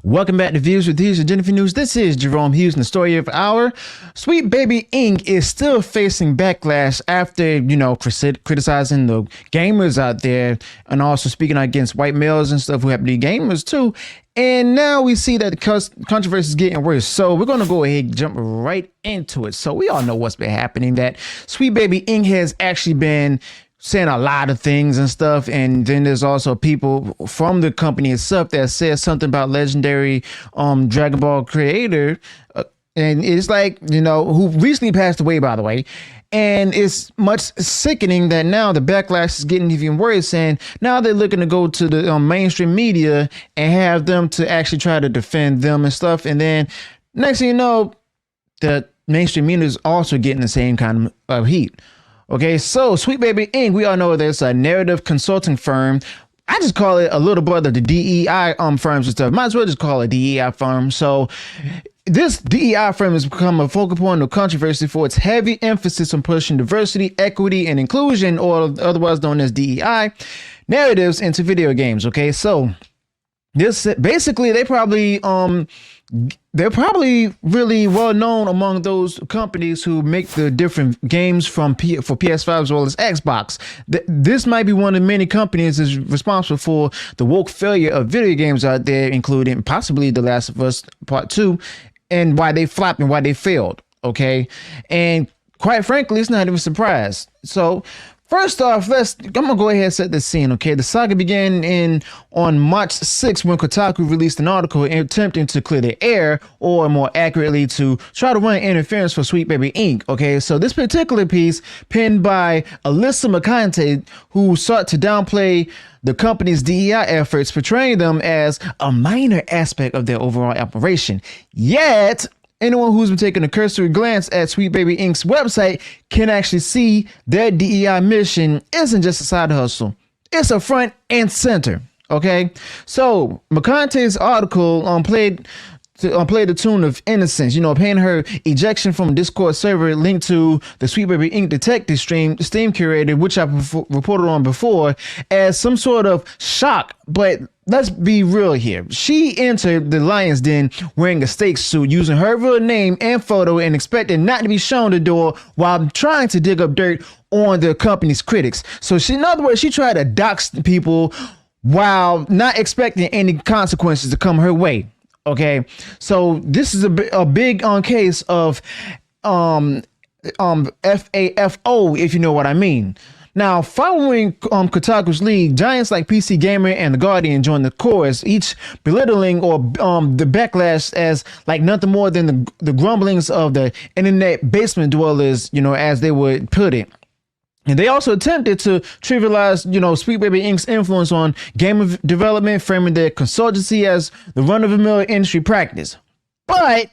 Welcome back to Views with Hughes and Jennifer News. This is Jerome Hughes, and the story of our Sweet Baby Inc. is still facing backlash after, criticizing the gamers out there and also speaking out against white males and stuff who happen to be gamers too. And now we see that the controversy is getting worse. So we're going to go ahead and jump right into it. So we all know what's been happening, that Sweet Baby Inc. has actually been saying a lot of things and stuff, and then there's also people from the company itself that says something about legendary Dragon Ball creator, and it's like, who recently passed away, by the way. And it's much sickening that now the backlash is getting even worse, and now they're looking to go to the mainstream media and have them to actually try to defend them and stuff. And then next thing you know, the mainstream media is also getting the same kind of heat. Okay, so Sweet Baby Inc., we all know there's a narrative consulting firm. I just call it a little brother to DEI firms and stuff. Might as well just call it DEI firm. So this DEI firm has become a focal point of controversy for its heavy emphasis on pushing diversity, equity, and inclusion, or otherwise known as DEI, narratives into video games. Okay, so this basically they're probably really well known among those companies who make the different games for PS5 as well as Xbox. This might be one of many companies that's responsible for the woke failure of video games out there, including possibly The Last of Us Part 2, and why they flopped and why they failed. Okay, and quite frankly, it's not even a surprise. So first off, I'm gonna go ahead and set the scene. Okay, the saga began on March 6th when Kotaku released an article attempting to clear the air, or more accurately, to try to run interference for Sweet Baby Inc. Okay, so this particular piece, penned by Alyssa McConaughey, who sought to downplay the company's DEI efforts, portraying them as a minor aspect of their overall operation. Yet anyone who's been taking a cursory glance at Sweet Baby Inc.'s website can actually see their DEI mission isn't just a side hustle. It's a front and center. Okay, so McConaughey's article played the tune of innocence, paying her ejection from a Discord server linked to the Sweet Baby Inc. detective Steam curator, which I reported on before, as some sort of shock. But let's be real here. She entered the lion's den wearing a steak suit, using her real name and photo, and expected not to be shown the door while trying to dig up dirt on the company's critics. So in other words, she tried to dox people while not expecting any consequences to come her way. Okay, so this is a big case of FAFO, if you know what I mean. Now, following Kotaku's lead, giants like PC Gamer and The Guardian joined the chorus, each belittling the backlash as like nothing more than the grumblings of the internet basement dwellers, as they would put it. And they also attempted to trivialize, Sweet Baby Inc.'s influence on game development, framing their consultancy as the run-of-the-mill industry practice. But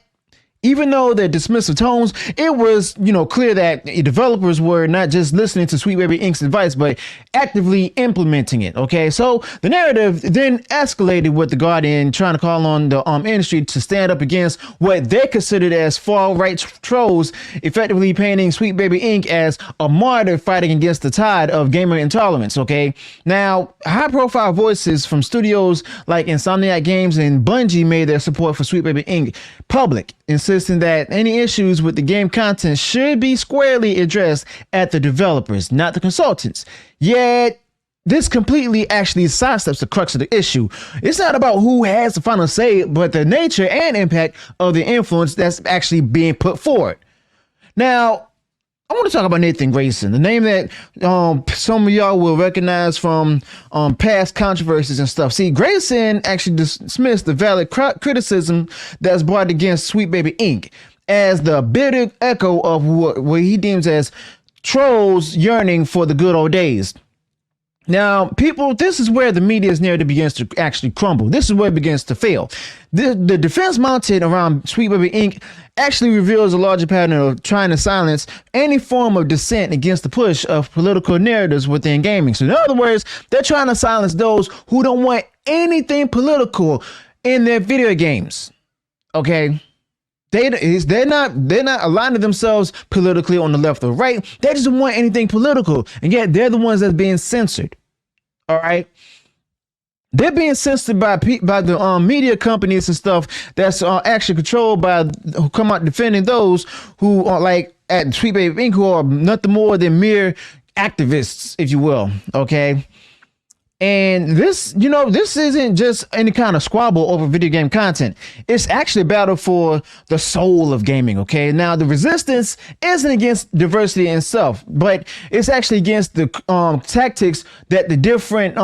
even though they're dismissive tones, it was, clear that developers were not just listening to Sweet Baby Inc.'s advice, but actively implementing it. Okay, so the narrative then escalated with The Guardian trying to call on the industry to stand up against what they considered as far-right trolls, effectively painting Sweet Baby Inc. as a martyr fighting against the tide of gamer intolerance. Okay, now high-profile voices from studios like Insomniac Games and Bungie made their support for Sweet Baby Inc. public, insisting that any issues with the game content should be squarely addressed at the developers, not the consultants. Yet, this completely actually sidesteps the crux of the issue. It's not about who has the final say, but the nature and impact of the influence that's actually being put forward. Now, I want to talk about Nathan Grayson, the name that some of y'all will recognize from past controversies and stuff. See, Grayson actually dismissed the valid criticism that's brought against Sweet Baby Inc. as the bitter echo of what he deems as trolls yearning for the good old days. Now, people, this is where the media's narrative begins to actually crumble. This is where it begins to fail. The defense mounted around Sweet Baby Inc. actually reveals a larger pattern of trying to silence any form of dissent against the push of political narratives within gaming. So in other words, they're trying to silence those who don't want anything political in their video games. Okay? They're not aligning themselves politically on the left or right. They just don't want anything political, and yet they're the ones that's being censored. All right. they're being censored by the media companies and stuff that's actually controlled by who come out defending those who are like at Sweet Baby Inc., who are nothing more than mere activists, if you will. Okay. And this, this isn't just any kind of squabble over video game content. It's actually a battle for the soul of gaming. Okay. Now, the resistance isn't against diversity in itself, but it's actually against the tactics that the different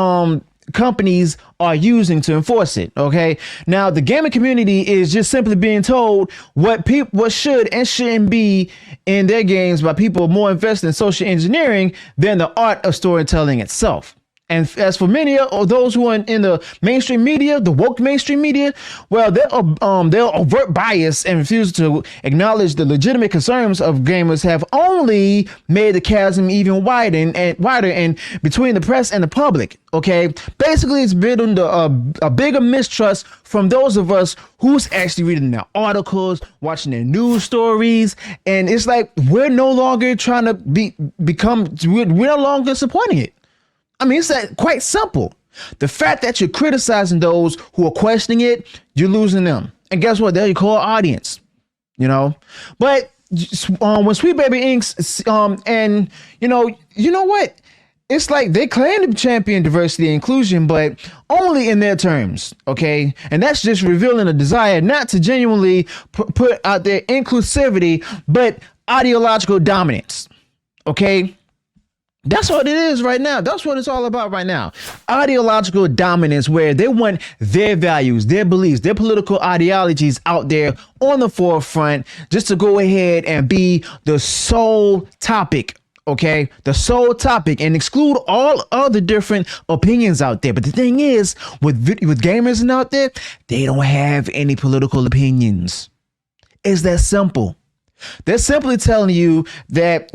companies are using to enforce it. Okay. Now, the gaming community is just simply being told what should and shouldn't be in their games by people more invested in social engineering than the art of storytelling itself. And as for many of those who are in the mainstream media, the woke mainstream media, well, they'll overt bias and refuse to acknowledge the legitimate concerns of gamers have only made the chasm even wider and between the press and the public. Okay, basically, it's building a bigger mistrust from those of us who's actually reading their articles, watching their news stories, and it's like we're no longer trying to we're no longer supporting it. I mean, it's quite simple. The fact that you're criticizing those who are questioning it, you're losing them. And guess what? They're your core audience, But when Sweet Baby Inc. And you know what? It's like they claim to champion diversity and inclusion, but only in their terms, okay? And that's just revealing a desire not to genuinely put out their inclusivity, but ideological dominance, okay? That's what it is right now. That's what it's all about right now. Ideological dominance, where they want their values, their beliefs, their political ideologies out there on the forefront just to go ahead and be the sole topic. Okay, the sole topic, and exclude all other different opinions out there. But the thing is, with gamers and out there, they don't have any political opinions. It's that simple. They're simply telling you that,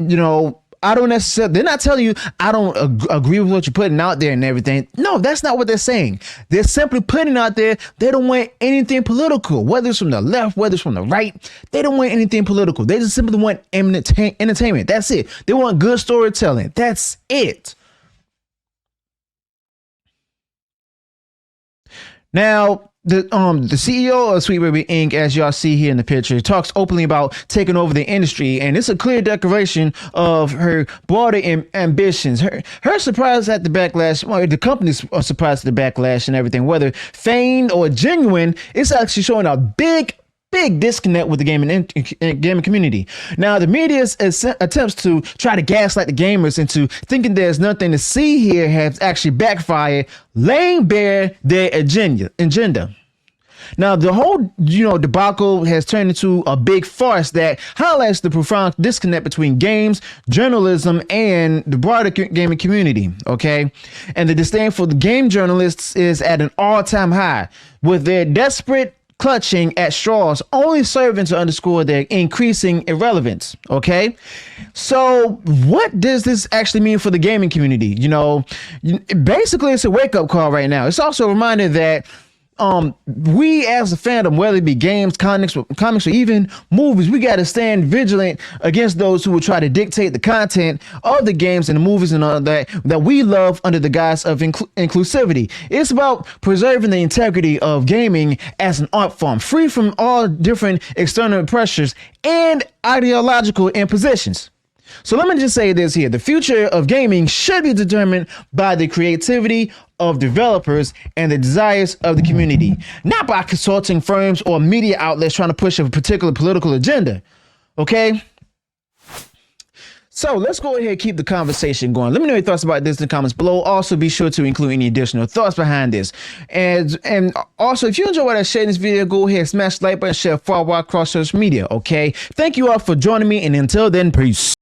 I don't necessarily, they're not telling you I don't agree with what you're putting out there and everything. No, that's not what they're saying. They're simply putting out there they don't want anything political, whether it's from the left, whether it's from the right. They don't want anything political. They just simply want entertainment. That's it. They want good storytelling. That's it. Now, the CEO of Sweet Baby Inc., as y'all see here in the picture, talks openly about taking over the industry, and it's a clear declaration of her broader ambitions. Her surprise at the backlash, well, the company's surprise at the backlash and everything, whether feigned or genuine, it's actually showing a big disconnect with the gaming community. Now, the media's attempts to try to gaslight the gamers into thinking there's nothing to see here have actually backfired, laying bare their agenda. Now, the whole, debacle has turned into a big farce that highlights the profound disconnect between games, journalism, and the broader gaming community, okay? And the disdain for the game journalists is at an all-time high, with their desperate clutching at straws only serving to underscore their increasing irrelevance. Okay, so what does this actually mean for the gaming community? Basically, it's a wake-up call right now. It's also a reminder that we as a fandom, whether it be games, comics, or even movies, we got to stand vigilant against those who will try to dictate the content of the games and the movies and all that we love under the guise of inclusivity. It's about preserving the integrity of gaming as an art form, free from all different external pressures and ideological impositions. So let me just say this here. The future of gaming should be determined by the creativity of developers and the desires of the community, not by consulting firms or media outlets trying to push a particular political agenda. Okay? So let's go ahead and keep the conversation going. Let me know your thoughts about this in the comments below. Also, be sure to include any additional thoughts behind this. And also, if you enjoyed what I shared in this video, go ahead and smash the like button, share far wide across social media. Okay? Thank you all for joining me. And until then, peace.